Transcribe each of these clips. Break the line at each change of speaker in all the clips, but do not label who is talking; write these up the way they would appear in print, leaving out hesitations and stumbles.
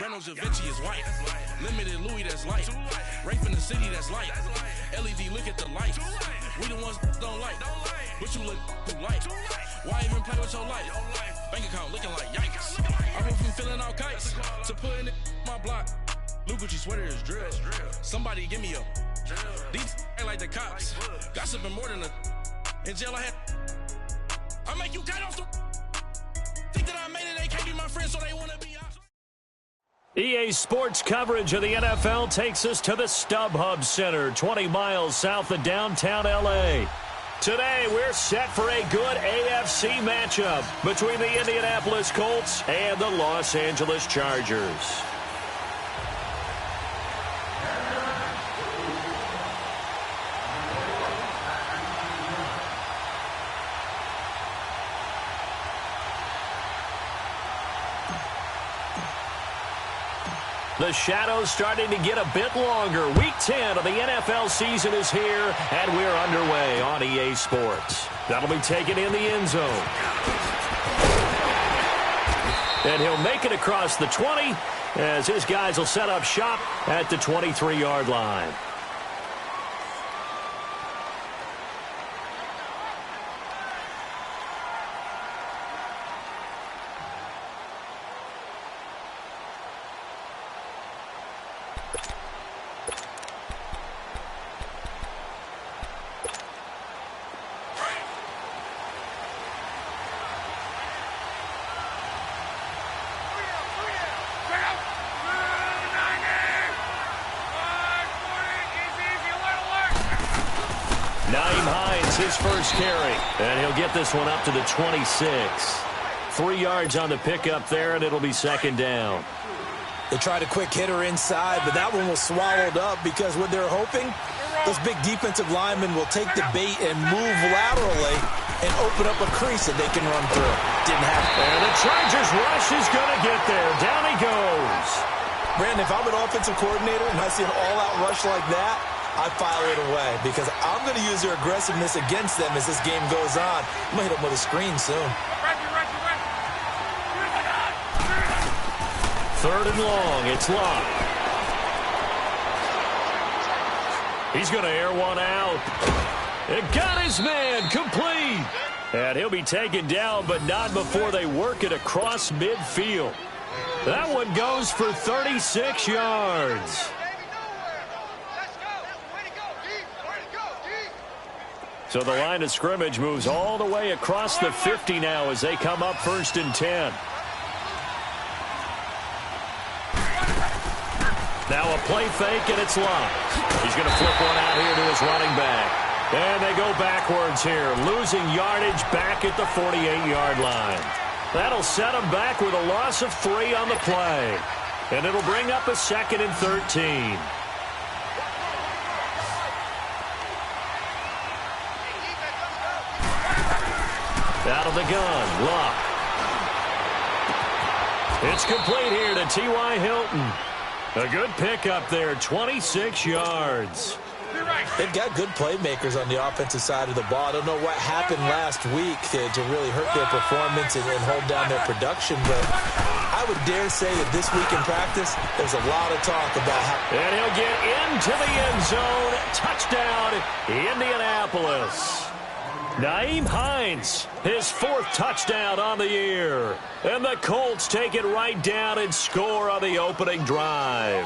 Reynolds Da Vinci is white. Limited Louis, that's light. Rape in the city, that's light. LED, look at the lights. We the ones don't like. But you look too light. Why even play with your life? Bank account looking like yikes. I went from filling out kites to putting it in my block. Blue Gucci sweater is drill. Somebody give me a. These ain't like the cops. Gossiping more than a. In jail I had. I make you cut off the. Think that I made it, they can't be my friends, so they wanna be out.
EA Sports coverage of the NFL takes us to the StubHub Center, 20 miles south of downtown L.A. Today, we're set for a good AFC matchup between the Indianapolis Colts and the Los Angeles Chargers. The shadow's starting to get a bit longer. Week 10 of the NFL season is here, and we're underway on EA Sports. That'll be taken in the end zone. And he'll make it across the 20 as his guys will set up shop at the 23-yard line. His first carry, and he'll get this one up to the 26. 3 yards on the pickup there, and it'll be second down.
They tried a quick hitter inside, but that one was swallowed up because what they're hoping, those big defensive linemen will take the bait and move laterally and open up a crease that they can run through. Didn't happen.
And the Chargers rush is going to get there. Down he goes.
Brandon, if I'm an offensive coordinator and I see an all-out rush like that, I file it away because I'm going to use their aggressiveness against them as this game goes on. I'm going to hit them with a screen soon.
Third and long. It's locked. He's going to air one out. It got his man complete. And he'll be taken down, but not before they work it across midfield. That one goes for 36 yards. So the line of scrimmage moves all the way across the 50 now as they come up 1st and 10. Now a play fake, and it's locked. He's going to flip one out here to his running back. And they go backwards here, losing yardage back at the 48-yard line. That'll set them back with a loss of 3 on the play. And it'll bring up a 2nd and 13. Out of the gun, Luck. It's complete here to T.Y. Hilton. A good pickup there, 26 yards.
They've got good playmakers on the offensive side of the ball. I don't know what happened last week to really hurt their performance and hold down their production, but I would dare say that this week in practice, there's a lot of talk about how...
And he'll get into the end zone. Touchdown, Indianapolis. Nyheim Hines, his 4th touchdown on the year. And the Colts take it right down and score on the opening drive.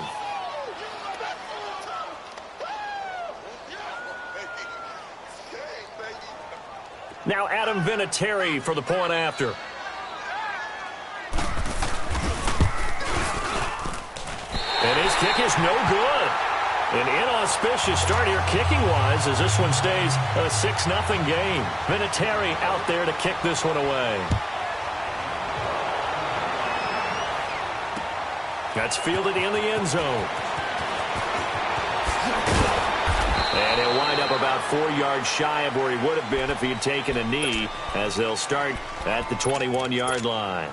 Now Adam Vinatieri for the point after. And his kick is no good. An inauspicious start here kicking-wise as this one stays a 6-0 game. Vinatieri out there to kick this one away. That's fielded in the end zone. And he'll wind up about 4 yards shy of where he would have been if he had taken a knee, as they'll start at the 21-yard line.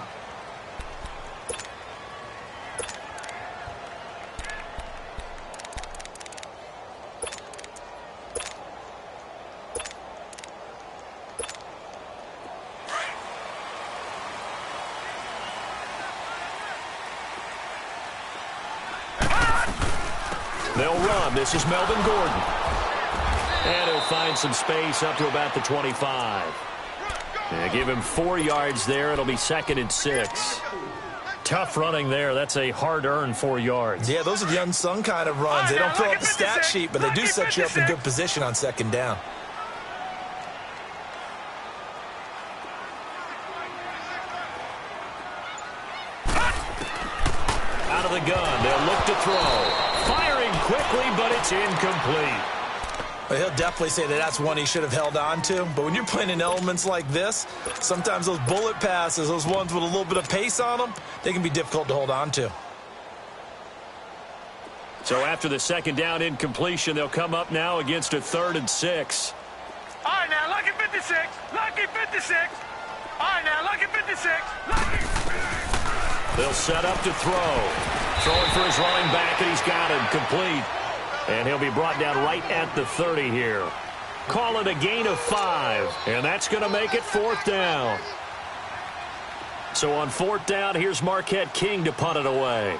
They'll run. This is Melvin Gordon. And he'll find some space up to about the 25. Give him 4 yards there. It'll be 2nd and 6. Tough running there. That's a hard-earned 4 yards.
Yeah, those are the unsung kind of runs. They don't fill out the stat sheet, but they do set you up in good position on 2nd down.
Out of the gun. They'll look to throw. Firing quickly, but it's incomplete.
Well, he'll definitely say that that's one he should have held on to. But when you're playing in elements like this, sometimes those bullet passes, those ones with a little bit of pace on them, they can be difficult to hold on to.
So after the 2nd down incompletion, they'll come up now against a 3rd and 6.
All right, now, lucky 56. Lucky 56. All right, now, lucky 56. Lucky.
They'll set up to throw. Throwing for his running back, and he's got him complete. And he'll be brought down right at the 30 here. Call it a gain of 5, and that's going to make it 4th down. So on 4th down, here's Marquette King to punt it away.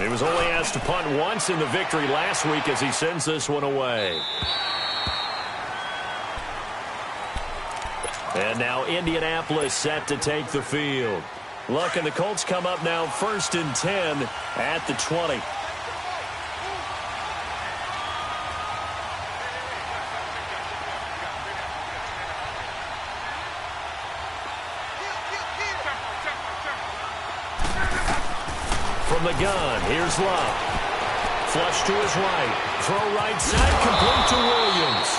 He was only asked to punt once in the victory last week as he sends this one away. And now Indianapolis set to take the field. Look, and the Colts come up now 1st and 10 at the 20. From the gun, here's Love. Flush to his right. Throw right side, complete to Williams.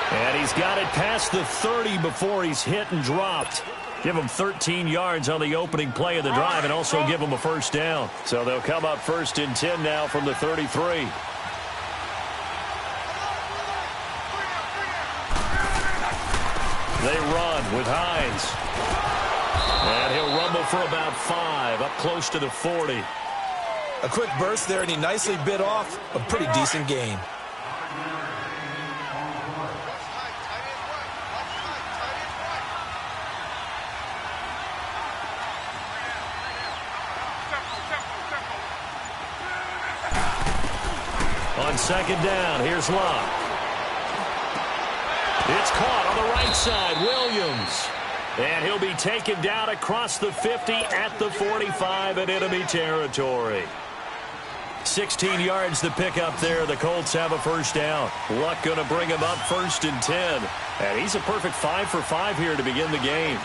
And he's got it past the 30 before he's hit and dropped. Give him 13 yards on the opening play of the drive and also give him a 1st down. So they'll come up 1st and 10 now from the 33. They run with Hines. And he'll rumble for about 5, up close to the 40.
A quick burst there, and he nicely bit off a pretty decent gain.
On 2nd down, here's Love. It's caught on the right side, Williams. And he'll be taken down across the 50 at the 45 in enemy territory. 16 yards to pick up there. The Colts have a 1st down. Luck going to bring him up 1st and 10. And he's a perfect 5 for 5 here to begin the game.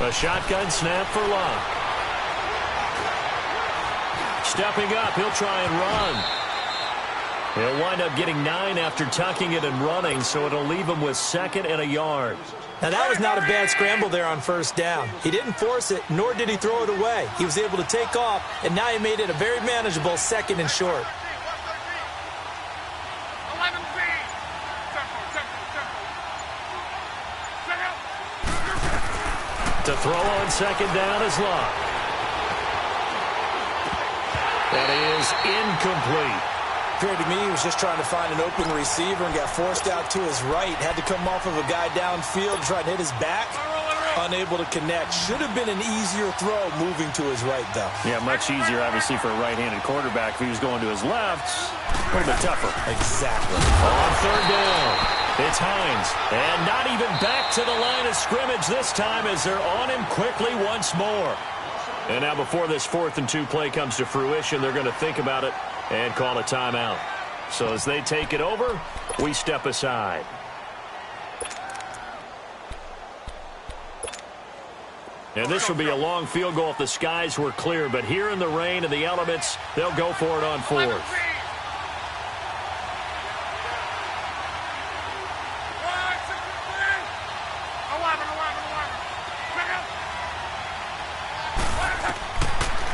A shotgun snap for Luck. Stepping up, he'll try and run. He'll wind up getting 9 after tucking it and running, so it'll leave him with 2nd and a yard.
Now, that was not a bad scramble there on 1st down. He didn't force it, nor did he throw it away. He was able to take off, and now he made it a very manageable 2nd and short.
To throw on 2nd down is Love. That is incomplete.
Appeared to me he was just trying to find an open receiver and got forced out to his right. Had to come off of a guy downfield, try to hit his back. Unable to connect. Should have been an easier throw moving to his right, though.
Yeah, much easier, obviously, for a right-handed quarterback. If he was going to his left, a little bit tougher.
Exactly.
On 3rd down, it's Hines. And not even back to the line of scrimmage this time as they're on him quickly once more. And now before this 4th and 2 play comes to fruition, they're going to think about it and call a timeout. So as they take it over, we step aside. And this will be a long field goal if the skies were clear. But here in the rain and the elements, they'll go for it on 4th.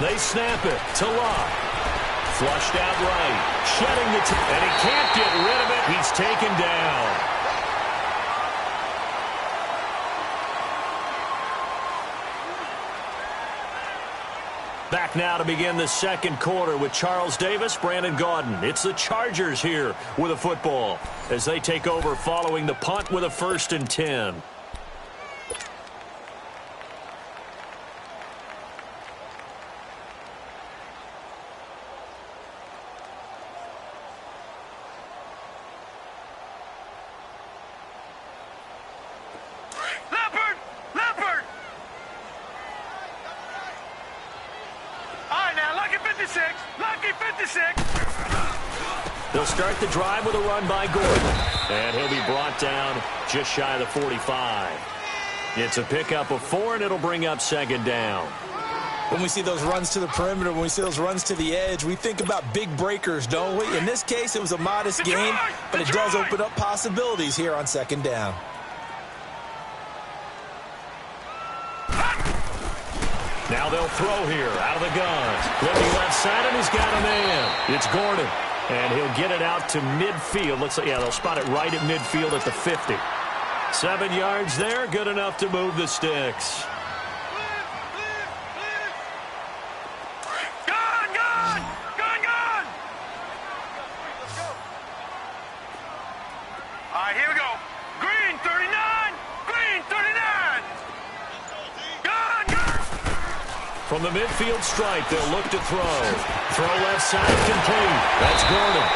They snap it to Love. Flushed out right. Shedding the and he can't get rid of it. He's taken down. Back now to begin the 2nd quarter with Charles Davis, Brandon Gaudin. It's the Chargers here with a football as they take over following the punt with a 1st and 10.
56.
They'll start the drive with a run by Gordon. And he'll be brought down just shy of the 45. It's a pickup of 4, and it'll bring up second down.
When we see those runs to the perimeter, when we see those runs to the edge, we think about big breakers, don't we? In this case, it was a modest gain, but it does open up possibilities here on second down.
Now they'll throw here out of the gun. Looking left side, and he's got a man. It's Gordon, and he'll get it out to midfield. Looks like, yeah, they'll spot it right at midfield at the 50. 7 yards there, good enough to move the sticks.
All right, here we go. Green 39. Green 39. Gun.
From the midfield stripe, they'll look to throw. Throw left side complete. That's Gordon.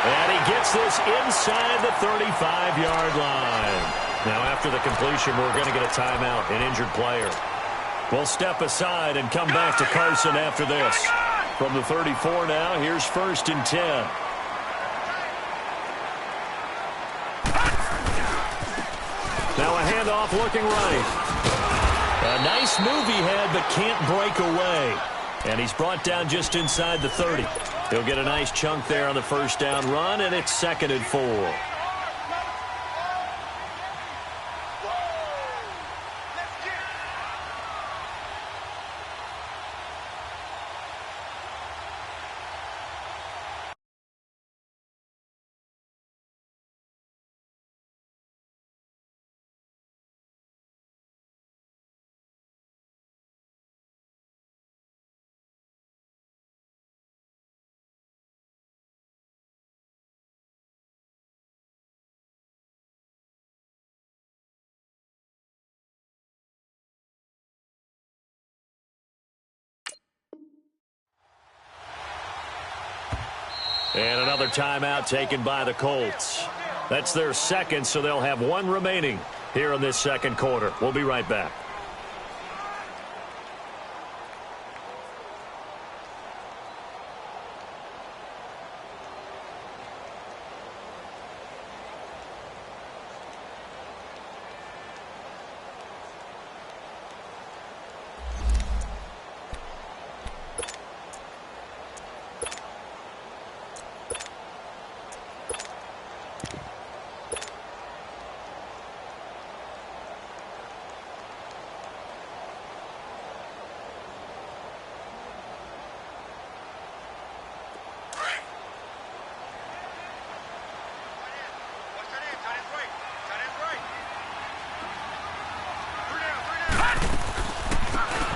And he gets this inside the 35-yard line. Now, after the completion, we're going to get a timeout, an injured player. We'll step aside and come back to Carson after this. From the 34 now, here's 1st and 10. Now a handoff looking right. A nice move he had, but can't break away. And he's brought down just inside the 30. He'll get a nice chunk there on the first down run, and it's 2nd and 4. And another timeout taken by the Colts. That's their second, so they'll have 1 remaining here in this second quarter. We'll be right back.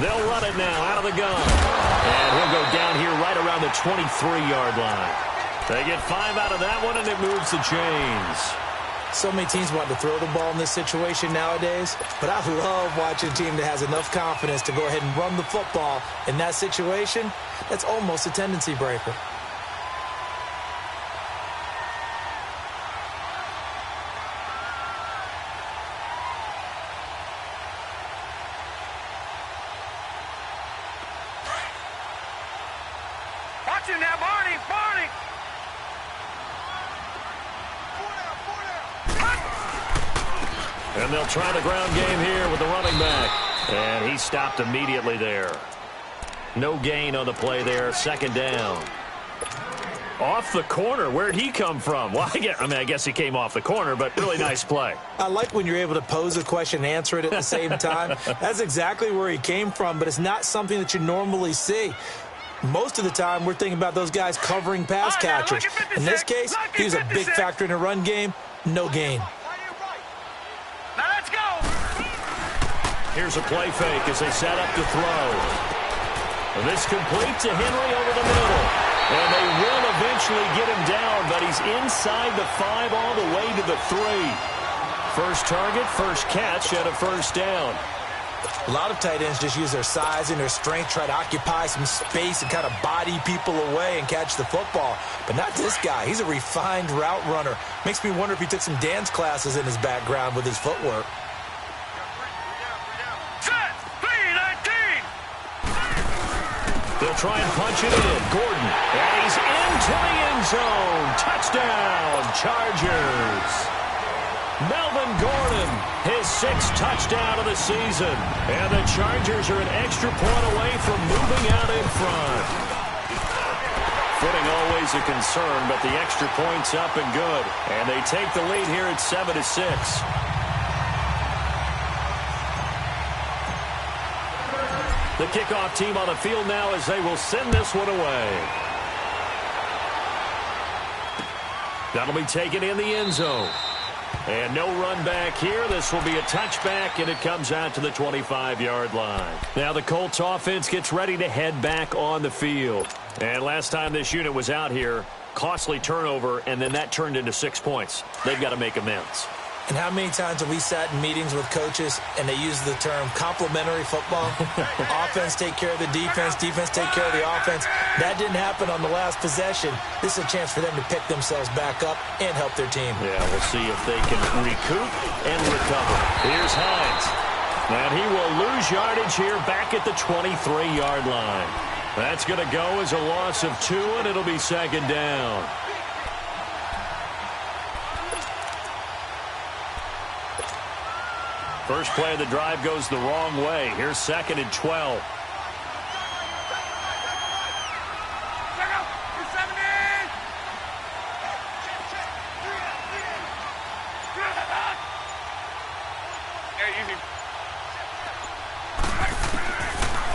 They'll run it now out of the gun. And he'll go down here right around the 23-yard line. They get 5 out of that one, and it moves the chains.
So many teams want to throw the ball in this situation nowadays, but I love watching a team that has enough confidence to go ahead and run the football in that situation. That's almost a tendency breaker.
Watch him now, Barney.
And they'll try the ground game here with the running back. And he stopped immediately there. No gain on the play there. 2nd down. Off the corner. Where'd he come from? Well, I guess he came off the corner, but really nice play.
I like when you're able to pose a question and answer it at the same time. That's exactly where he came from, but it's not something that you normally see. Most of the time, we're thinking about those guys covering pass catchers. In this case, he was a big factor in the run game. No gain.
Now let's go.
Here's a play fake as they set up to throw. And this complete to Henry over the middle. And they will eventually get him down, but he's inside the 5 all the way to the 3. First target, first catch, and a first down.
A lot of tight ends just use their size and their strength, try to occupy some space and kind of body people away and catch the football. But not this guy. He's a refined route runner. Makes me wonder if he took some dance classes in his background with his footwork.
Set. 3-19.
They'll try and punch it in. Gordon, and he's into the end zone. Touchdown, Chargers. Melvin Gordon, his 6th touchdown of the season. And the Chargers are an extra point away from moving out in front. Footing always a concern, but the extra point's up and good. And they take the lead here at 7-6. The kickoff team on the field now as they will send this one away. That'll be taken in the end zone. And no run back here. This will be a touchback, and it comes out to the 25-yard line. Now the Colts offense gets ready to head back on the field. And last time this unit was out here, costly turnover, and then that turned into 6 points. They've got to make amends.
And how many times have we sat in meetings with coaches and they use the term complementary football? Offense take care of the defense, defense take care of the offense. That didn't happen on the last possession. This is a chance for them to pick themselves back up and help their team.
Yeah, we'll see if they can recoup and recover. Here's Hines. And he will lose yardage here back at the 23-yard line. That's going to go as a loss of 2, and it'll be 2nd down. First play of the drive goes the wrong way. Here's 2nd and 12.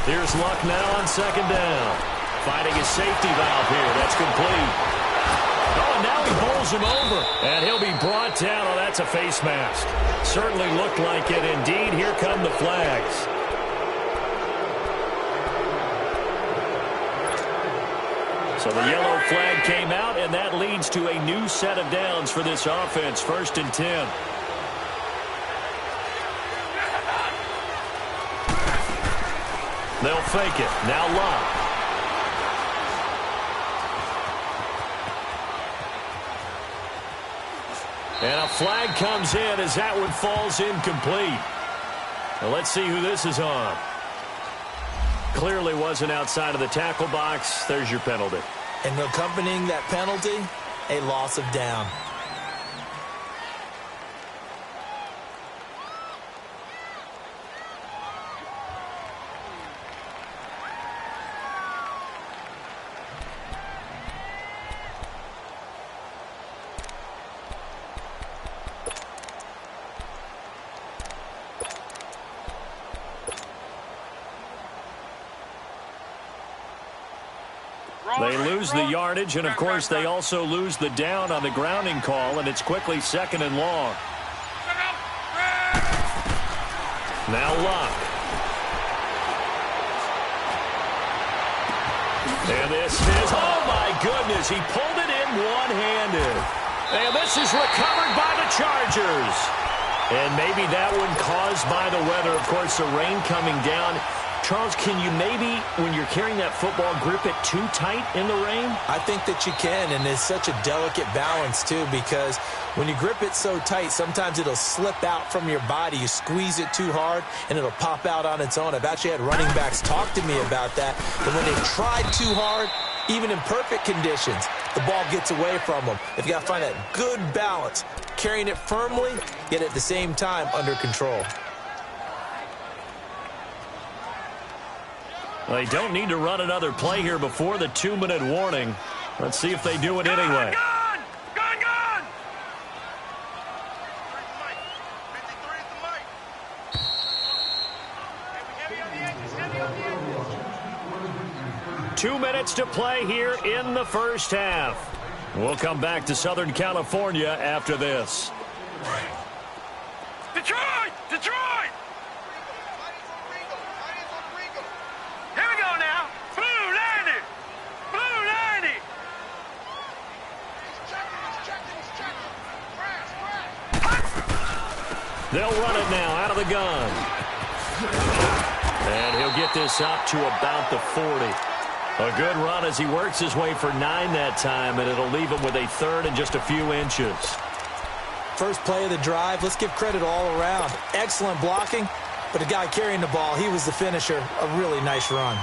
Here's Luck now on 2nd down. Finding his safety valve here. That's complete. Oh, and now he bowls him over. And he'll be brought down. Oh, that's a face mask. Certainly looked like it. Indeed, here come the flags. So the yellow flag came out, and that leads to a new set of downs for this offense. 1st and 10. They'll fake it. Now Luck. And a flag comes in as that one falls incomplete. Now let's see who this is on. Clearly wasn't outside of the tackle box. There's your penalty.
And accompanying that penalty, a loss of down.
They lose the yardage, and, of course, they also lose the down on the grounding call, and it's quickly 2nd and long. Now Luck. And this is, oh, my goodness, he pulled it in one-handed. And this is recovered by the Chargers. And maybe that one caused by the weather. Of course, the rain coming down. Charles, can you maybe, when you're carrying that football, grip it too tight in the rain?
I think that you can, and it's such a delicate balance, too, because when you grip it so tight, sometimes it'll slip out from your body. You squeeze it too hard, and it'll pop out on its own. I've actually had running backs talk to me about that, but when they tried too hard, even in perfect conditions, the ball gets away from them. They've got to find that good balance, carrying it firmly, yet at the same time under control.
Well, they don't need to run another play here before the 2-minute warning. Let's see if they do it anyway.
Gun! Gun, gun!
2 minutes to play here in the first half. We'll come back to Southern California after this.
Detroit! Detroit! Here we go now. Blue 90! Blue 90!
They'll run it now out of the gun. And he'll get this up to about the 40. A good run as he works his way for 9 that time, and it'll leave him with a 3rd and just a few inches.
First play of the drive, let's give credit all around. Excellent blocking, but the guy carrying the ball, he was the finisher. A really nice run.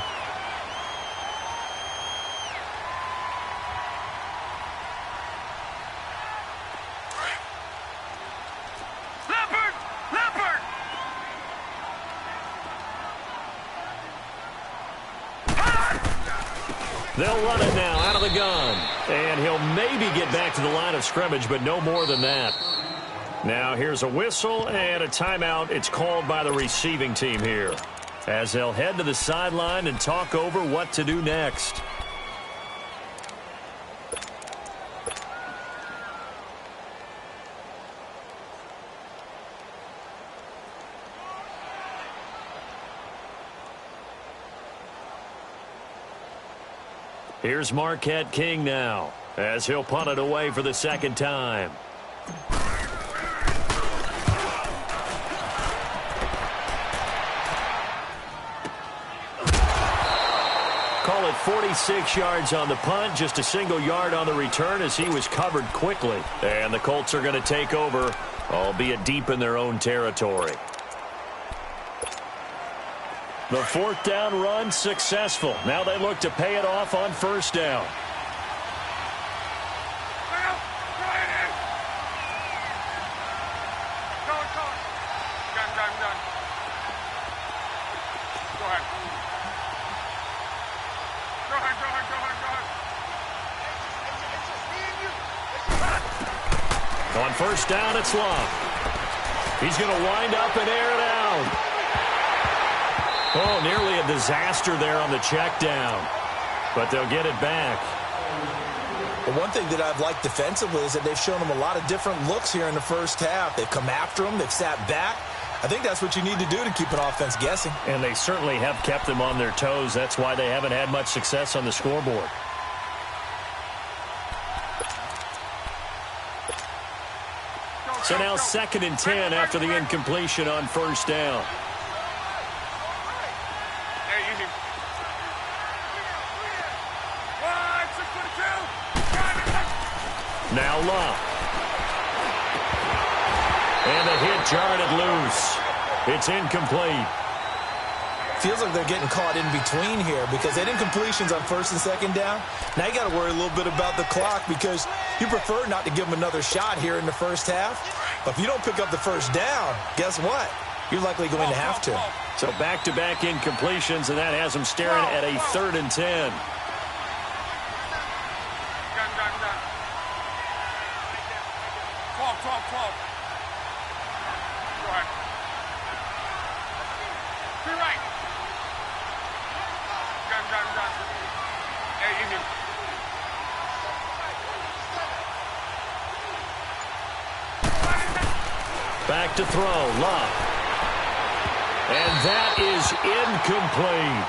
They'll run it now out of the gun. And he'll maybe get back to the line of scrimmage, but no more than that. Now here's a whistle and a timeout. It's called by the receiving team here, as they'll head to the sideline and talk over what to do next. Here's Marquette King now, as he'll punt it away for the second time. Call it 46 yards on the punt, just a single yard on the return as he was covered quickly. And the Colts are going to take over, albeit deep in their own territory. The fourth down run successful. Now they look to pay it off on first down. On first down, it's Love. He's going to wind up and air it out. Oh, nearly a disaster there on the check down. But they'll get it back.
Well, one thing that I've liked defensively is that they've shown them a lot of different looks here in the first half. They've come after them. They've sat back. I think that's what you need to do to keep an offense guessing.
And they certainly have kept them on their toes. That's why they haven't had much success on the scoreboard. So now 2nd and 10 after the incompletion on first down. Now Love. And the hit jarred it loose. It's incomplete.
Feels like they're getting caught in between here because they did incompletions on first and second down. Now you got to worry a little bit about the clock because you prefer not to give them another shot here in the first half. But if you don't pick up the first down, guess what? You're likely going to have to.
So back-to-back incompletions, and that has them staring at a 3rd and 10. Back to throw, Love. And that is incomplete.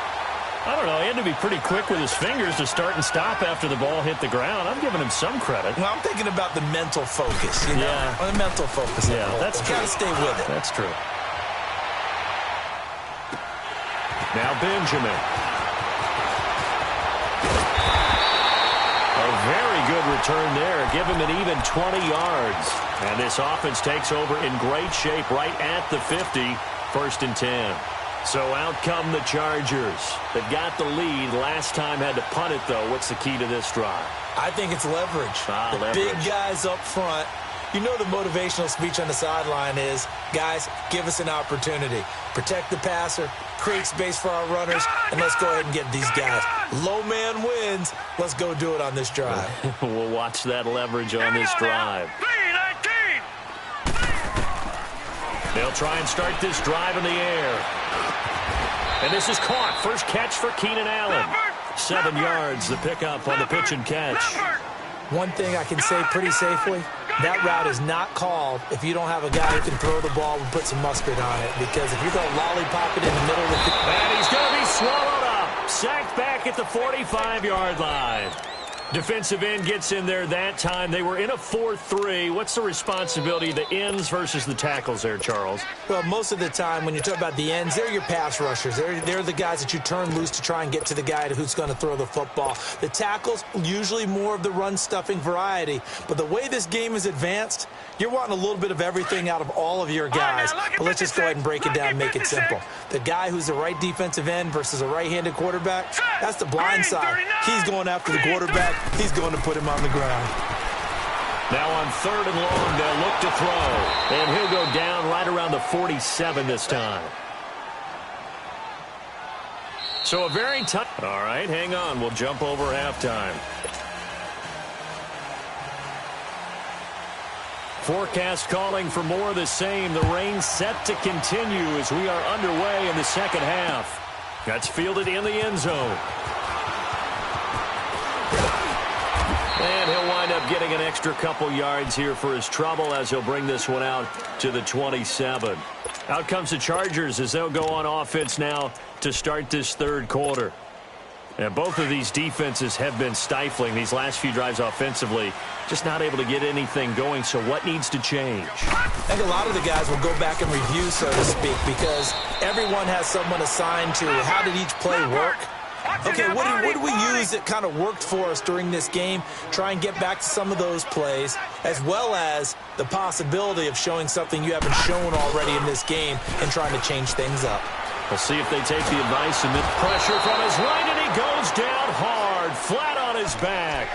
I don't know, he had to be pretty quick with his fingers to start and stop after the ball hit the ground. I'm giving him some credit.
Well, I'm thinking about the mental focus, you know?
Yeah.
The mental focus.
Yeah, that's true.
Got to stay with it.
That's true. Now Benjamin. A very good return there. Give him an even 20 yards. And this offense takes over in great shape right at the 50. 1st and 10. So out come the Chargers. They've got the lead. Last time had to punt it, though. What's the key to this drive?
I think it's leverage.
Leverage.
Big guys up front. You know the motivational speech on the sideline is, guys, give us an opportunity. Protect the passer, create space for our runners, and let's go ahead and get these guys. Low man wins. Let's go do it on this drive.
We'll watch that leverage on this drive. They'll try and start this drive in the air. And this is caught. First catch for Keenan Allen. 7 yards, the pickup on the pitch and catch.
One thing I can say pretty safely, that route is not called if you don't have a guy who can throw the ball and put some mustard on it. Because if you're going to lollipop it in the middle of the field.
And he's going to be swallowed up. Sacked back at the 45-yard line. Defensive end gets in there that time. They were in a 4-3. What's the responsibility of the ends versus the tackles there, Charles?
Well, most of the time when you talk about the ends, they're your pass rushers. They're the guys that you turn loose to try and get to the guy who's going to throw the football. The tackles, usually more of the run-stuffing variety. But the way this game is advanced, you're wanting a little bit of everything out of all of your guys. But let's just go ahead and break it down and make it simple. The guy who's the right defensive end versus a right-handed quarterback, that's the blind side. He's going after the quarterback. He's going to put him on the ground.
Now on 3rd and long, they'll look to throw. And he'll go down right around the 47 this time. So a very tough. All right, hang on. We'll jump over halftime. Forecast calling for more of the same. The rain set to continue as we are underway in the second half. That's fielded in the end zone. And he'll wind up getting an extra couple yards here for his trouble as he'll bring this one out to the 27. Out comes the Chargers as they'll go on offense now to start this third quarter. And both of these defenses have been stifling these last few drives offensively. Just not able to get anything going, so what needs to change?
I think a lot of the guys will go back and review, so to speak, because everyone has someone assigned to how did each play work. Okay, what do we use that kind of worked for us during this game? Try and get back to some of those plays, as well as the possibility of showing something you haven't shown already in this game and trying to change things up.
We'll see if they take the advice and the pressure from his right, and he goes down hard, flat on his back.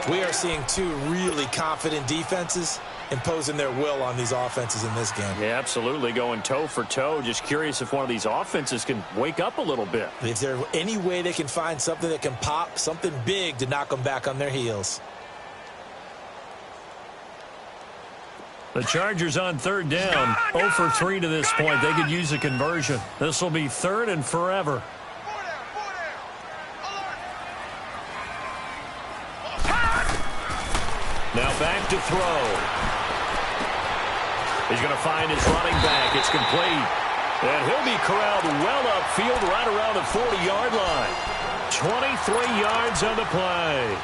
We are seeing two really confident defenses imposing their will on these offenses in this game.
Yeah, absolutely, going toe for toe. Just curious if one of these offenses can wake up a little bit.
If there's any way they can find something that can pop, something big to knock them back on their heels.
The Chargers on third down, 0 for 3 to this point. They could use a conversion. This will be third and forever. Now back to throw. He's going to find his running back. It's complete. And he'll be corralled well upfield right around the 40-yard line. 23 yards on the play.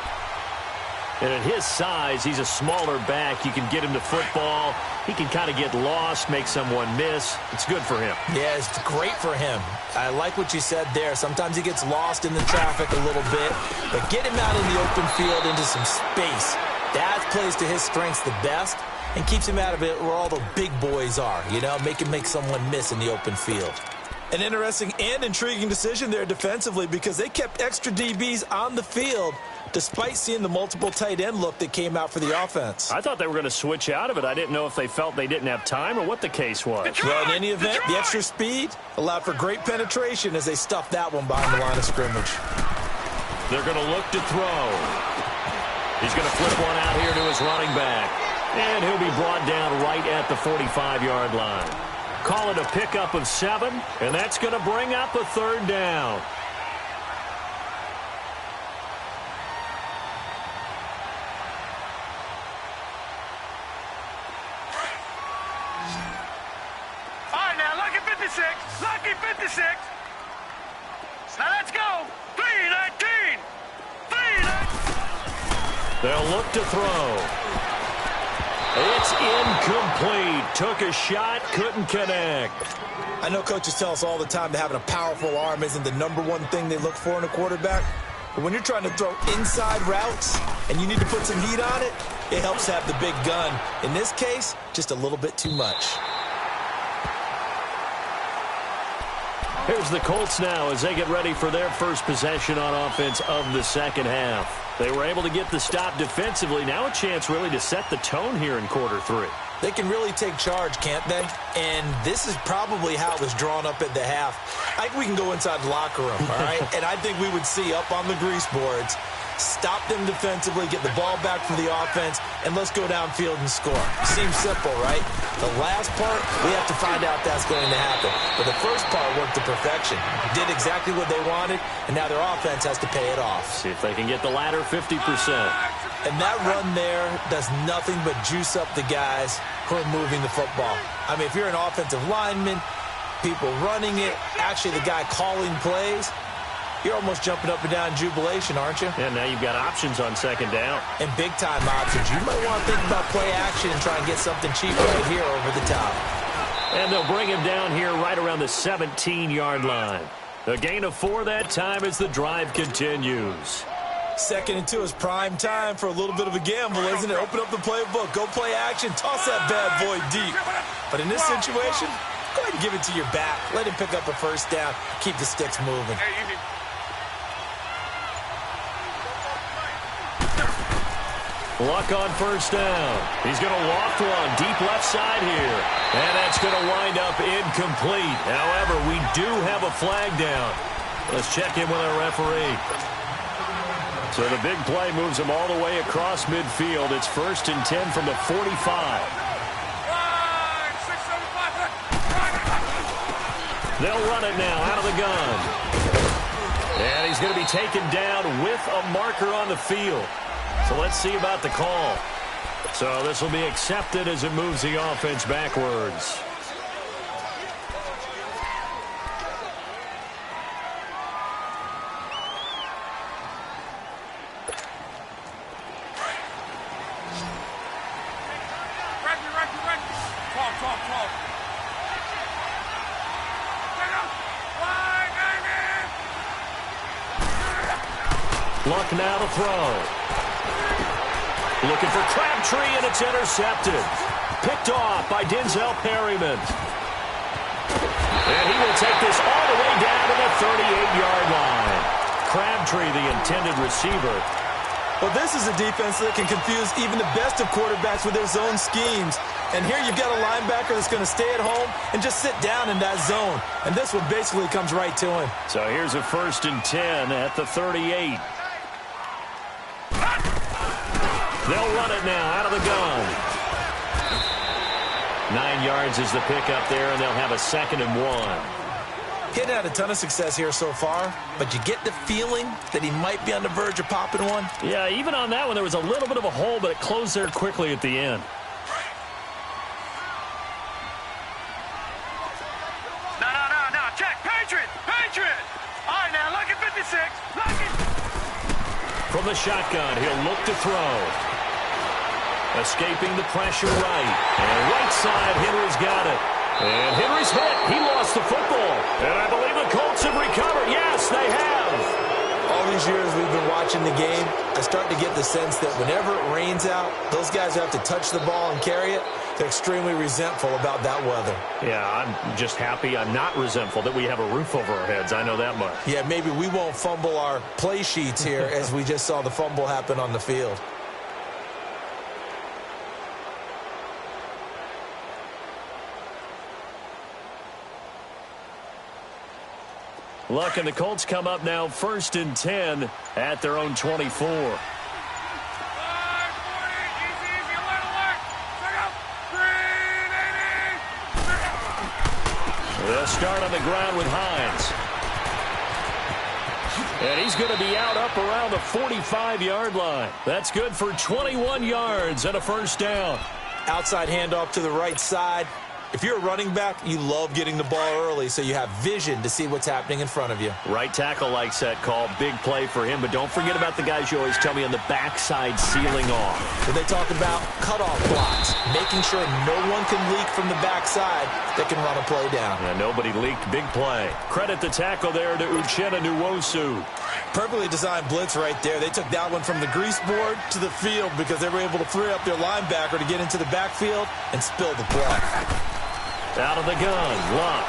And at his size, he's a smaller back. You can get him to football. He can kind of get lost, make someone miss. It's good for him.
Yeah, it's great for him. I like what you said there. Sometimes he gets lost in the traffic a little bit. But get him out in the open field into some space. That plays to his strengths the best and keeps him out of it where all the big boys are. You know, make someone miss in the open field. An interesting and intriguing decision there defensively because they kept extra DBs on the field despite seeing the multiple tight end look that came out for the offense.
I thought they were going to switch out of it. I didn't know if they felt they didn't have time or what the case was.
Well, in any event, the extra speed allowed for great penetration as they stuffed that one behind the line of scrimmage.
They're going to look to throw. He's going to flip one out here to his running back. And he'll be brought down right at the 45-yard line. Call it a pickup of 7, and that's going to bring up a third down.
All right, now, lucky 56. Lucky 56. Now, let's go. 319. 319.
They'll look to throw. It's incomplete. Took a shot, couldn't connect.
I know coaches tell us all the time that having a powerful arm isn't the #1 thing they look for in a quarterback. But when you're trying to throw inside routes and you need to put some heat on it, it helps to have the big gun. In this case, just a little bit too much.
Here's the Colts now as they get ready for their first possession on offense of the second half. They were able to get the stop defensively. Now a chance really to set the tone here in quarter 3.
They can really take charge, can't they? And this is probably how it was drawn up at the half. I think we can go inside the locker room, all right? And I think we would see up on the grease boards, stop them defensively, get the ball back for the offense, and let's go downfield and score. Seems simple, right? The last part, we have to find out that's going to happen. But the first part worked to perfection. Did exactly what they wanted, and now their offense has to pay it off.
See if they can get the latter 50%.
And that run there does nothing but juice up the guys who are moving the football. I mean, if you're an offensive lineman, people running it, actually the guy calling plays, you're almost jumping up and down in jubilation, aren't you?
And now you've got options on second down.
And big-time options. You might want to think about play action and try and get something cheap right here over the top.
And they'll bring him down here right around the 17-yard line. A gain of 4 that time as the drive continues.
2nd and 2 is prime time for a little bit of a gamble, isn't it? Open up the playbook, go play action, toss that bad boy deep. But in this situation, go ahead and give it to your back. Let him pick up a first down, keep the sticks moving.
Luck on first down. He's going to loft one deep left side here. And that's going to wind up incomplete. However, we do have a flag down. Let's check in with our referee. So the big play moves them all the way across midfield. It's 1st and 10 from the 45. They'll run it now out of the gun. And he's going to be taken down with a marker on the field. So let's see about the call. So this will be accepted as it moves the offense backwards. Luck now to throw. Looking for Crabtree, and it's intercepted. Picked off by Denzel Perryman. And he will take this all the way down to the 38-yard line. Crabtree, the intended receiver.
Well, this is a defense that can confuse even the best of quarterbacks with their zone schemes. And here you've got a linebacker that's going to stay at home and just sit down in that zone. And this one basically comes right to him.
So here's a 1st and 10 at the 38. They'll run it now out of the gun. 9 yards is the pickup there, and they'll have a 2nd and 1.
He'd had a ton of success here so far, but you get the feeling that he might be on the verge of popping one.
Yeah, even on that one, there was a little bit of a hole, but it closed there quickly at the end.
No. Check. Patriot. All right, now, look at 56. Look at...
From the shotgun, he'll look to throw. Escaping the pressure right. And right side, Henry's got it. And Henry's hit. He lost the football. And I believe the Colts have recovered. Yes, they have.
All these years we've been watching the game, I start to get the sense that whenever it rains out, those guys who have to touch the ball and carry it, they're extremely resentful about that weather.
Yeah, I'm just happy I'm not resentful that we have a roof over our heads. I know that much.
Yeah, maybe we won't fumble our play sheets here as we just saw the fumble happen on the field.
Luck and the Colts come up now 1st and 10 at their own 24. They'll start on the ground with Hines. And he's going to be out up around the 45-yard line. That's good for 21 yards and a 1st down.
Outside handoff to the right side. If you're a running back, you love getting the ball early so you have vision to see what's happening in front of you.
Right tackle likes that call. Big play for him. But don't forget about the guys you always tell me on the backside sealing off.
When they talk about cutoff blocks, making sure no one can leak from the backside that can run a play down.
Yeah, nobody leaked. Big play. Credit the tackle there to Uchenna Nwosu.
Perfectly designed blitz right there. They took that one from the grease board to the field because they were able to free up their linebacker to get into the backfield and spill the play.
Out of the gun, Luck.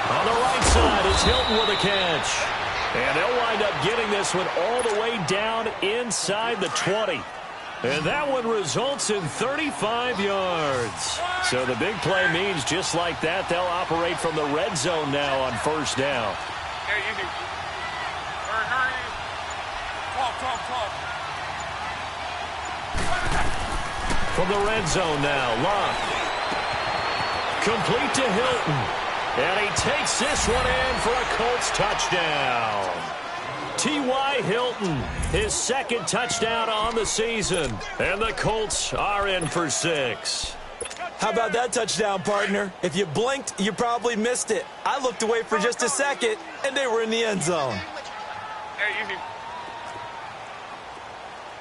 On the right side, it's Hilton with a catch. And they'll wind up getting this one all the way down inside the 20. And that one results in 35 yards. So the big play means just like that, they'll operate from the red zone now on 1st down.
Hey, you do. Hurry. Talk.
From the red zone now, Luck. Complete to Hilton. And he takes this one in for a Colts touchdown. T.Y. Hilton, his 2nd touchdown on the season. And the Colts are in for 6.
How about that touchdown, partner? If you blinked, you probably missed it. I looked away for just a second, and they were in the end zone.
Hey, you do.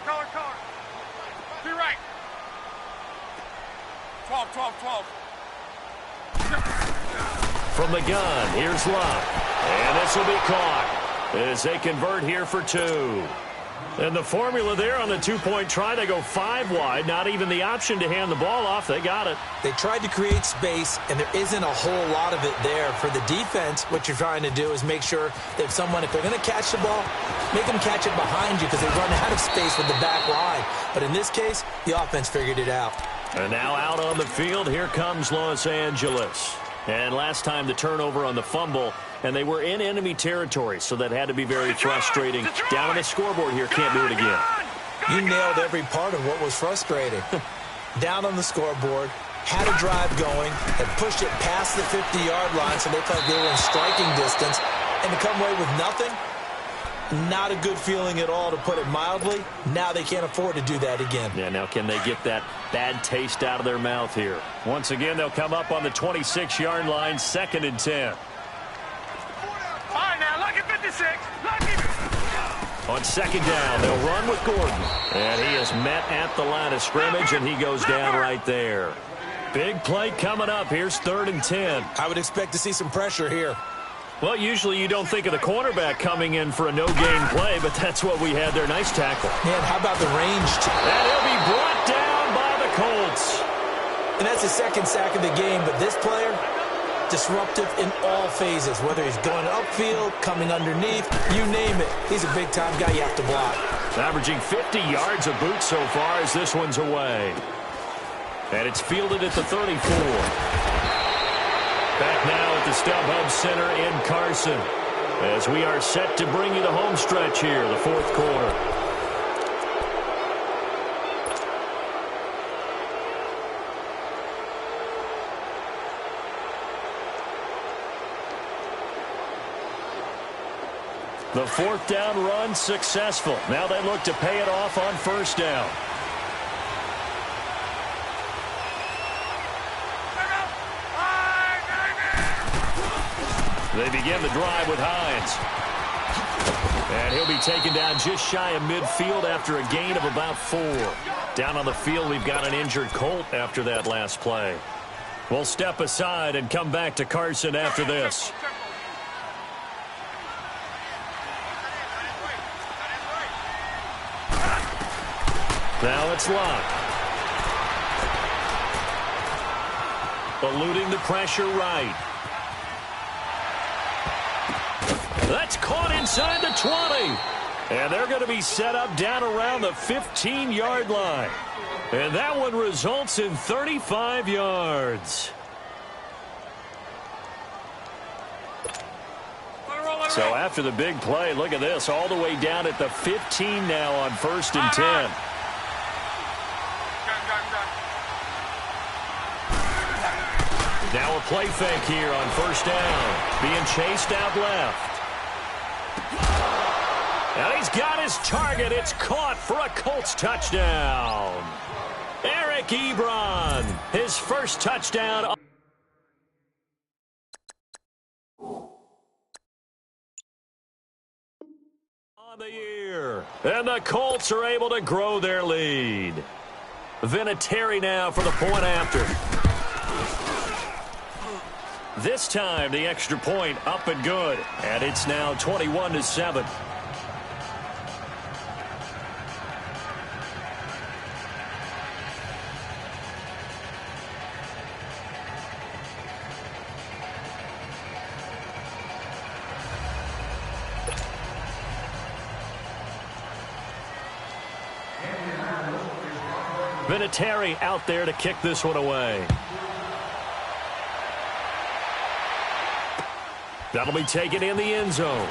Color. Be right. 12.
From the gun, here's Luck. And this will be caught as they convert here for 2. And the formula there on the 2-point try, they go 5 wide. Not even the option to hand the ball off. They got it.
They tried to create space, and there isn't a whole lot of it there. For the defense, what you're trying to do is make sure that if they're going to catch the ball, make them catch it behind you because they run out of space with the back line. But in this case, the offense figured it out.
And now out on the field, here comes Los Angeles. And last time the turnover on the fumble, and they were in enemy territory, so that had to be very frustrating. Down on the scoreboard here, can't do it again.
You nailed every part of what was frustrating. Down on the scoreboard, had a drive going, had pushed it past the 50-yard line, so they thought they were in striking distance, and to come away with nothing, not a good feeling at all, to put it mildly. Now they can't afford to do that again.
Yeah, now can they get that bad taste out of their mouth here? Once again, they'll come up on the 26-yard line, 2nd and 10.
All right, now, lucky 56. Lucky.
On 2nd down, they'll run with Gordon. And he is met at the line of scrimmage, and he goes down right there. Big play coming up. Here's 3rd and 10.
I would expect to see some pressure here.
Well, usually you don't think of the cornerback coming in for a no-gain play, but that's what we had there. Nice tackle.
Man, how about the range?
And he'll be brought down by the Colts.
And that's the 2nd sack of the game, but this player, disruptive in all phases, whether he's going upfield, coming underneath, you name it. He's a big-time guy you have to block.
Averaging 50 yards of boot so far as this one's away. And it's fielded at the 34. Back now at the StubHub Center in Carson, as we are set to bring you the home stretch here, the 4th quarter. The 4th down run successful. Now they look to pay it off on 1st down. They begin the drive with Hines. And he'll be taken down just shy of midfield after a gain of about 4. Down on the field, we've got an injured Colt after that last play. We'll step aside and come back to Carson after this. Now it's locked. Eluding the pressure right. That's caught inside the 20. And they're going to be set up down around the 15-yard line. And that one results in 35 yards. So after the big play, look at this, all the way down at the 15 now on 1st and 10. Now a play fake here on 1st down. Being chased out left. And he's got his target. It's caught for a Colts touchdown. Eric Ebron, his first touchdown on the year. And the Colts are able to grow their lead. Vinatieri now for the point after. This time the extra point up and good. And it's now 21-7. Vinatieri out there to kick this one away. That'll be taken in the end zone.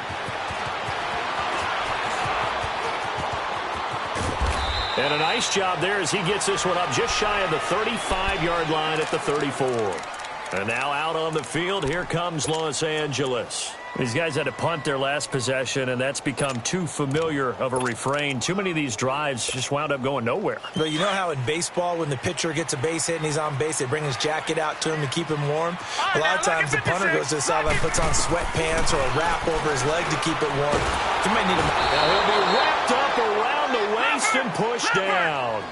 And a nice job there as he gets this one up just shy of the 35-yard line at the 34. And now out on the field, here comes Los Angeles. These guys had to punt their last possession, and that's become too familiar of a refrain. Too many of these drives just wound up going nowhere.
But you know how in baseball, when the pitcher gets a base hit and he's on base, they bring his jacket out to him to keep him warm? A lot of times the punter goes to the sideline, puts on sweatpants or a wrap over his leg to keep it warm. He might need a...
Now he'll be wrapped up around the waist and pushed down.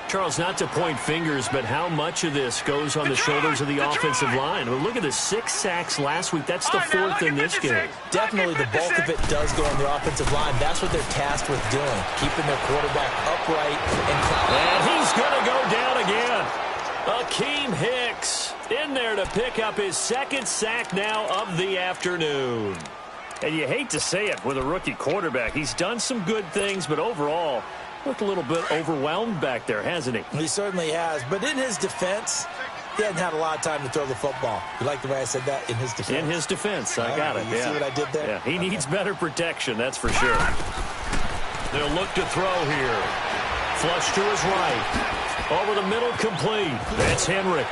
Charles, not to point fingers, but how much of this goes on the shoulders of the offensive line? Well, look at the 6 sacks last week. That's the 4th in this game.
Definitely the bulk of it does go on the offensive line. That's what they're tasked with doing, keeping their quarterback upright
and he's going to go down again. Akeem Hicks in there to pick up his 2nd sack now of the afternoon. And you hate to say it with a rookie quarterback. He's done some good things, but overall, Looked a little bit overwhelmed back there, hasn't he?
He certainly has. But in his defense, he hadn't had a lot of time to throw the football. You like the way I said that? In his defense.
In his defense. I got it.
You see what I did there?
Yeah, he needs better protection, that's for sure. They'll look to throw here. Flush to his right. Over the middle, complete. That's Henry.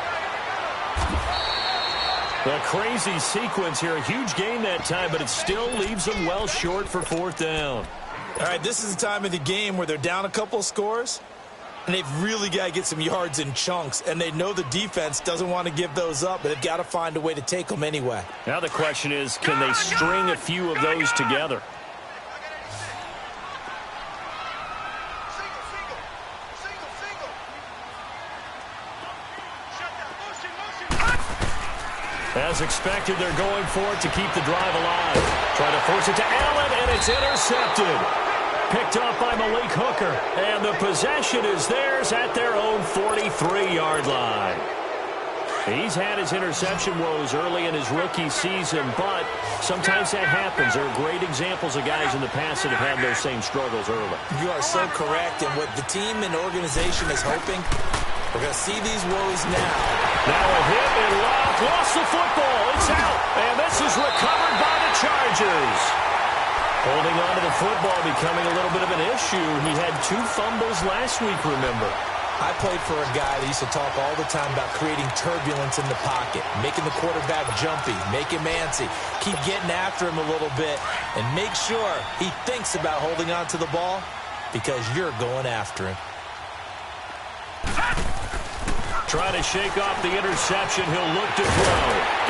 A crazy sequence here. A huge gain that time, but it still leaves them well short for fourth down.
All right, this is the time of the game where they're down a couple of scores, and they've really got to get some yards in chunks, and they know the defense doesn't want to give those up, but they've got to find a way to take them anyway.
Now the question is, can they string a few of those together? As expected, they're going for it to keep the drive alive. Try to force it to Allen, and it's intercepted. Picked up by Malik Hooker, and the possession is theirs at their own 43-yard line. He's had his interception woes early in his rookie season, but sometimes that happens. There are great examples of guys in the past that have had those same struggles early.
You are so correct, and what the team and organization is hoping, we're going to see these woes now.
Now a hit and lost the football. It's out, and this is recovered by the Chargers. Holding on to the football becoming a little bit of an issue. He had 2 fumbles last week, remember.
I played for a guy that used to talk all the time about creating turbulence in the pocket, making the quarterback jumpy, make him antsy, keep getting after him a little bit, and make sure he thinks about holding on to the ball because you're going after him.
Trying to shake off the interception. He'll look to throw.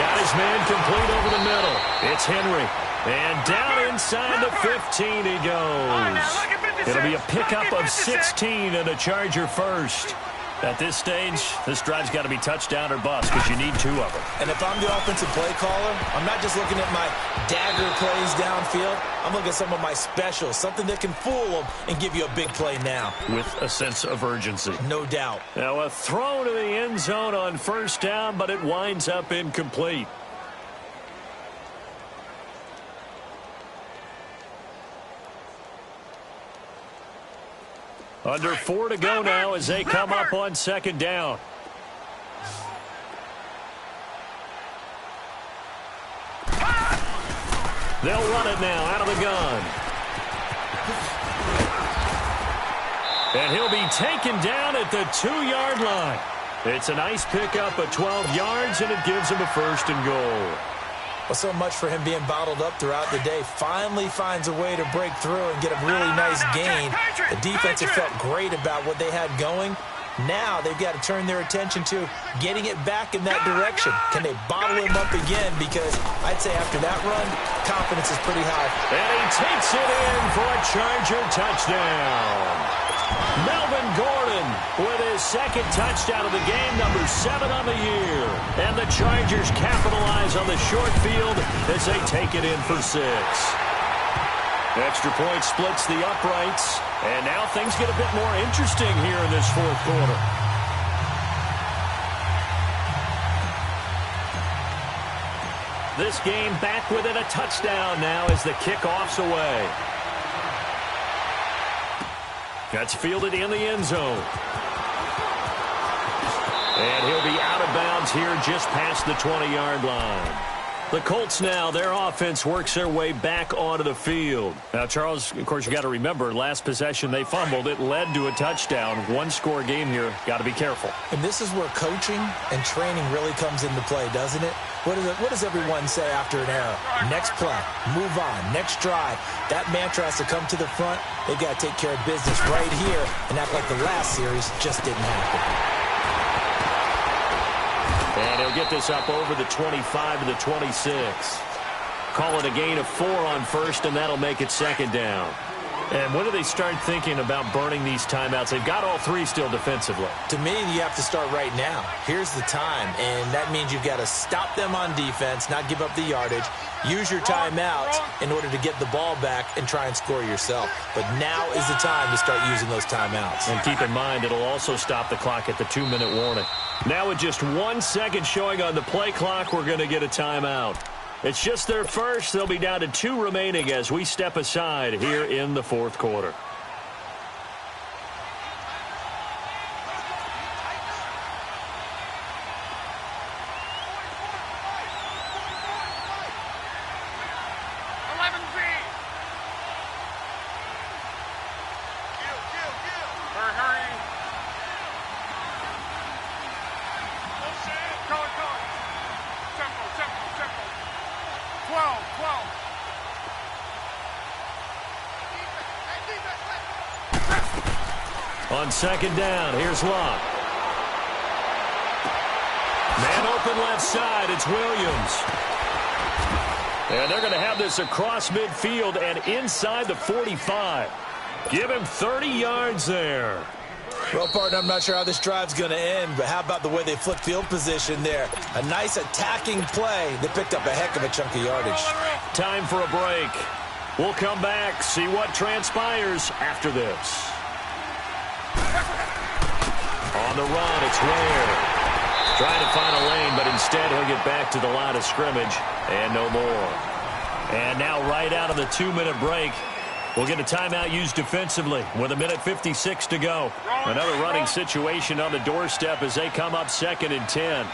Got his man complete over the middle. It's Henry. And down inside the 15 he goes. It'll be a pickup of 16 and a Charger first. At this stage, this drive's got to be touchdown or bust because you need 2 of them.
And if I'm the offensive play caller, I'm not just looking at my dagger plays downfield. I'm looking at some of my specials, something that can fool them and give you a big play now.
With a sense of urgency.
No doubt.
Now a throw to the end zone on first down, but it winds up incomplete. Under 4 to go now as they come up on second down. They'll run it now out of the gun. And he'll be taken down at the 2-yard line. It's a nice pickup of 12 yards, and it gives him a first and goal.
Well, so much for him being bottled up throughout the day. Finally finds a way to break through and get a really nice gain. The defense had felt great about what they had going. Now they've got to turn their attention to getting it back in that direction. Can they bottle him up again? Because I'd say after that run, confidence is pretty high.
And he takes it in for a Charger touchdown. Melvin Gordon with his second touchdown of the game, number 7 on the year. And the Chargers capitalize on the short field as they take it in for 6. Extra point splits the uprights, and now things get a bit more interesting here in this fourth quarter. This game back within a touchdown now as the kickoff's away. That's fielded in the end zone. And he'll be out of bounds here just past the 20-yard line. The Colts now, their offense works their way back onto the field. Now, Charles, of course, you got to remember, last possession they fumbled. It led to a touchdown. 1-score game here. Got to be careful.
And this is where coaching and training really comes into play, doesn't it? What does everyone say after an error? Next play, move on, next drive. That mantra has to come to the front. They've got to take care of business right here and act like the last series just didn't happen.
And he'll get this up over the 25 to the 26. Call it a gain of 4 on first, and that'll make it second down. And when do they start thinking about burning these timeouts? They've got all 3 still defensively.
To me, you have to start right now. Here's the time, and that means you've got to stop them on defense, not give up the yardage, use your timeouts in order to get the ball back and try and score yourself. But now is the time to start using those timeouts. And
keep in mind, it'll also stop the clock at the 2-minute warning. Now with just 1 second showing on the play clock, we're going to get a timeout. It's just their first. They'll be down to 2 remaining as we step aside here in the fourth quarter. On second down, here's Locke. Man open left side, it's Williams. And they're going to have this across midfield and inside the 45. Give him 30 yards there.
Well, partner, I'm not sure how this drive's going to end, but how about the way they flipped field position there? A nice attacking play. They picked up a heck of a chunk of yardage.
Time for a break. We'll come back, see what transpires after this. On the run, it's Ware. Trying to find a lane, but instead he'll get back to the line of scrimmage and no more. And now right out of the 2-minute break, we'll get a timeout used defensively with 1:56 to go. Another running situation on the doorstep as they come up 2nd and 10.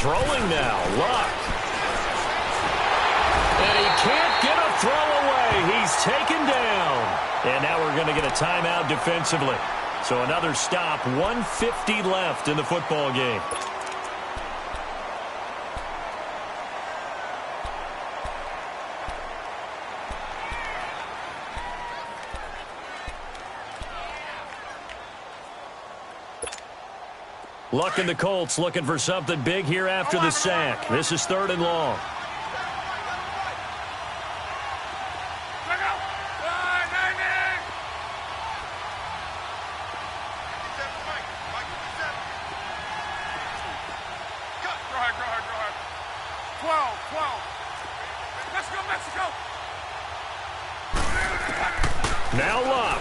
Throwing now, Luck. And he can't get a throw away. He's taken down. And now we're going to get a timeout defensively. So another stop, 1:50 left in the football game. Luck and the Colts looking for something big here after the sack. This is 3rd and long. Now Luck.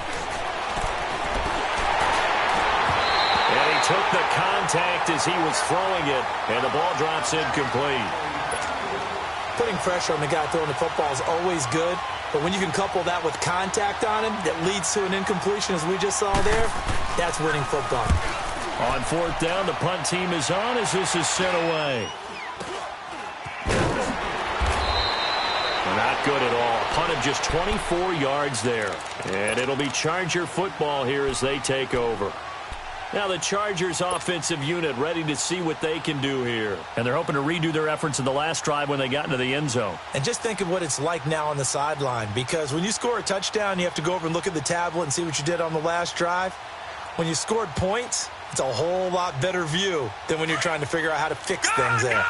And he took the contact as he was throwing it, and the ball drops incomplete.
Putting pressure on the guy throwing the football is always good, but when you can couple that with contact on him that leads to an incompletion, as we just saw there, that's winning football.
On 4th down, the punt team is on as this is sent away. Not good at all. Punt of just 24 yards there. And it'll be Charger football here as they take over. Now the Chargers offensive unit ready to see what they can do here. And they're hoping to redo their efforts in the last drive when they got into the end zone.
And just think of what it's like now on the sideline, because when you score a touchdown, you have to go over and look at the tablet and see what you did on the last drive. When you scored points, it's a whole lot better view than when you're trying to figure out how to fix things there.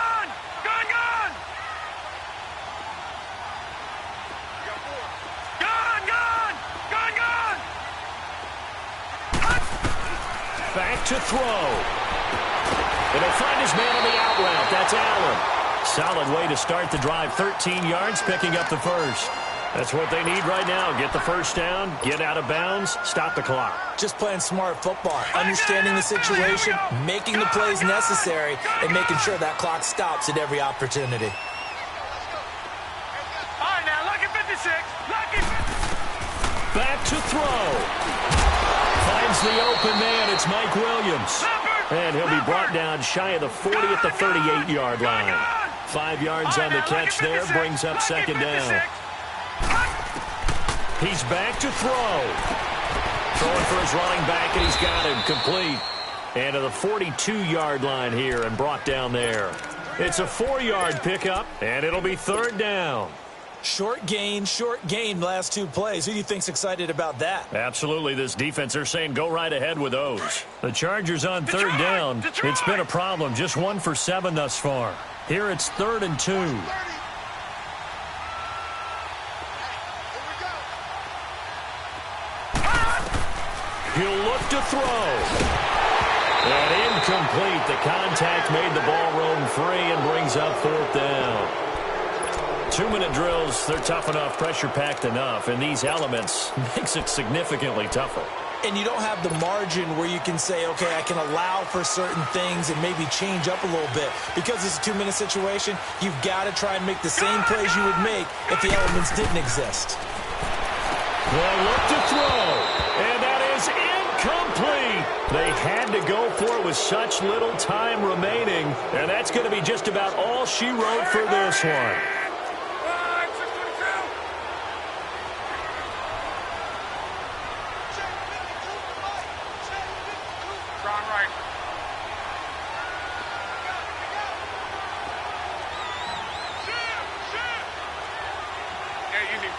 Back to throw. And he'll find his man on the out route. That's Allen. Solid way to start the drive. 13 yards, picking up the first. That's what they need right now. Get the first down, get out of bounds, stop the clock.
Just playing smart football, understanding the situation, making the plays necessary, and making sure that clock stops at every opportunity.
All right, now, lucky 56. Lucky 56.
Back to throw. Finds the open man. It's Mike Williams. And he'll be brought down shy of the 40 at the 38-yard line. 5 yards on the catch there. Brings up 2nd down. He's back to throw. Throwing for his running back, and he's got him complete. And to the 42-yard line here and brought down there. It's a 4-yard pickup, and it'll be 3rd down.
Short gain, last 2 plays. Who do you think's excited about that?
Absolutely. This defense, they're saying go right ahead with those. The Chargers on 3rd down. It's been a problem. Just 1 for 7 thus far. Here it's 3rd and 2. He'll look to throw. And incomplete. The contact made the ball roam free and brings up 4th down. 2-minute drills, they're tough enough, pressure-packed enough, and these elements makes it significantly tougher.
And you don't have the margin where you can say, okay, I can allow for certain things and maybe change up a little bit. Because it's a 2-minute situation, you've got to try and make the same plays you would make if the elements didn't exist.
Well, look to throw, and that is incomplete. They had to go for it with such little time remaining, and that's going to be just about all she wrote for this one.
Strong right. Yeah, easy.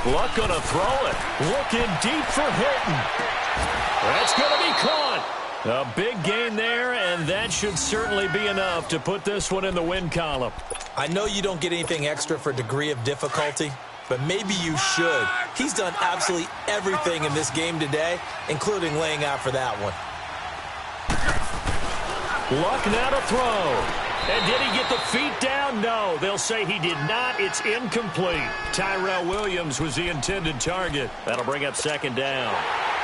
Luck gonna throw it. Looking deep for Hilton. That's gonna be caught. A big gain there, and that should certainly be enough to put this one in the win column.
I know you don't get anything extra for degree of difficulty, but maybe you should. He's done absolutely everything in this game today, including laying out for that one.
Luck now to throw. And did he get the feet down? No, they'll say he did not. It's incomplete. Tyrell Williams was the intended target. That'll bring up second down.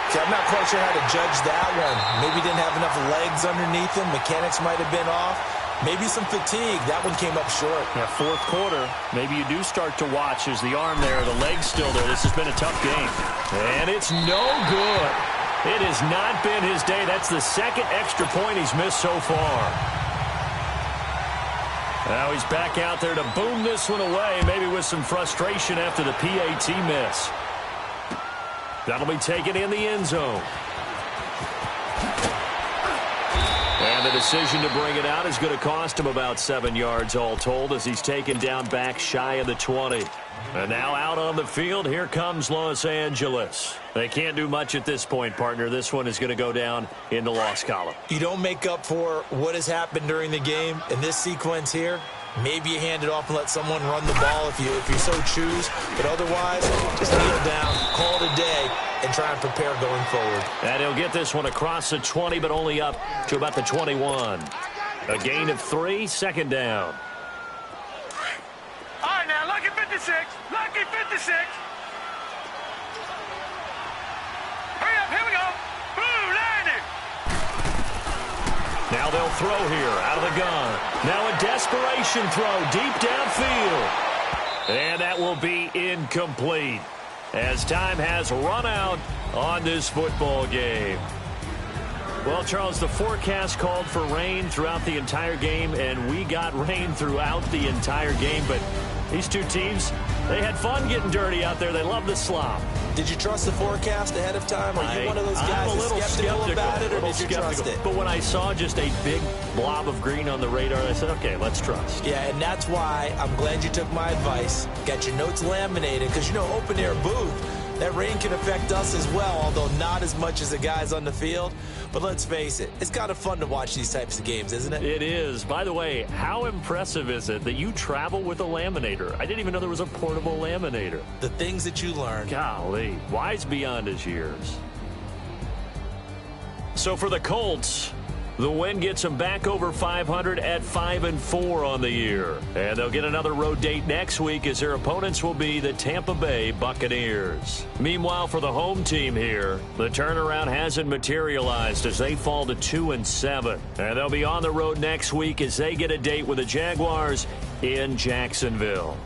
See, I'm not quite sure how to judge that one. Maybe he didn't have enough legs underneath him. Mechanics might have been off. Maybe some fatigue. That one came up short.
Yeah, fourth quarter, maybe you do start to watch as the arm there, the leg's still there. This has been a tough game. And it's no good. It has not been his day. That's the second extra point he's missed so far. Now he's back out there to boom this one away, maybe with some frustration after the PAT miss. That'll be taken in the end zone. And the decision to bring it out is going to cost him about 7 yards all told as he's taken down back shy of the 20. And now out on the field, here comes Los Angeles. They can't do much at this point, partner. This one is going to go down in the loss column.
You don't make up for what has happened during the game in this sequence here. Maybe you hand it off and let someone run the ball if you so choose. But otherwise, just kneel down, call it a day, and try and prepare going forward.
And he'll get this one across the 20, but only up to about the 21. A gain of 3, second down.
All right, now, lucky 56. Lucky 56. Hurry up, here we go. Boom, landed.
Now they'll throw here out of the gun. Now a desperation throw deep downfield. And that will be incomplete as time has run out on this football game. Well, Charles, the forecast called for rain throughout the entire game, and we got rain throughout the entire game. But these two teams, they had fun getting dirty out there. They love the slop.
Did you trust the forecast ahead of time? Are you one of those guys that's skeptical about it, or did you trust it?
But when I saw just a big blob of green on the radar, I said, okay, let's trust.
Yeah, and that's why I'm glad you took my advice. Got your notes laminated, because, you know, open-air booth, that rain can affect us as well, although not as much as the guys on the field. But let's face it, it's kind of fun to watch these types of games, isn't it?
It is. By the way, how impressive is it that you travel with a laminator? I didn't even know there was a portable laminator.
The things that you learn.
Golly, wise beyond his years. So for the Colts, the win gets them back over 500 at 5-4 on the year. And they'll get another road date next week as their opponents will be the Tampa Bay Buccaneers. Meanwhile, for the home team here, the turnaround hasn't materialized as they fall to 2-7. And they'll be on the road next week as they get a date with the Jaguars in Jacksonville.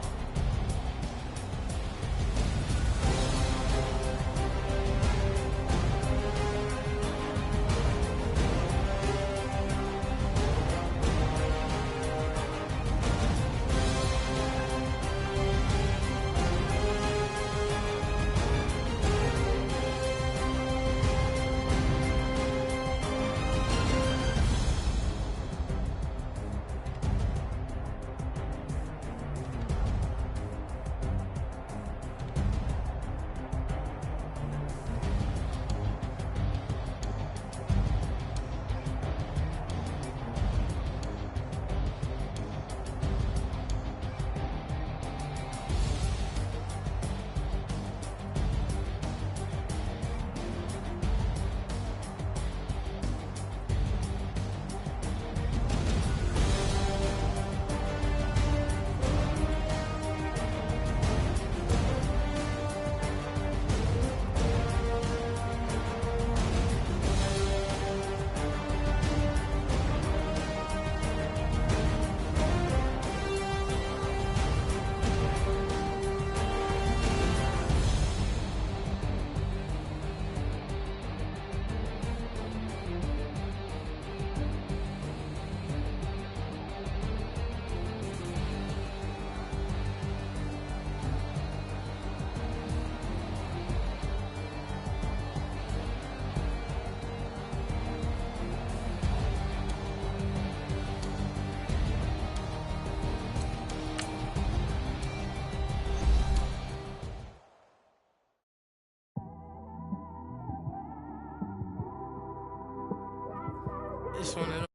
It's one of them.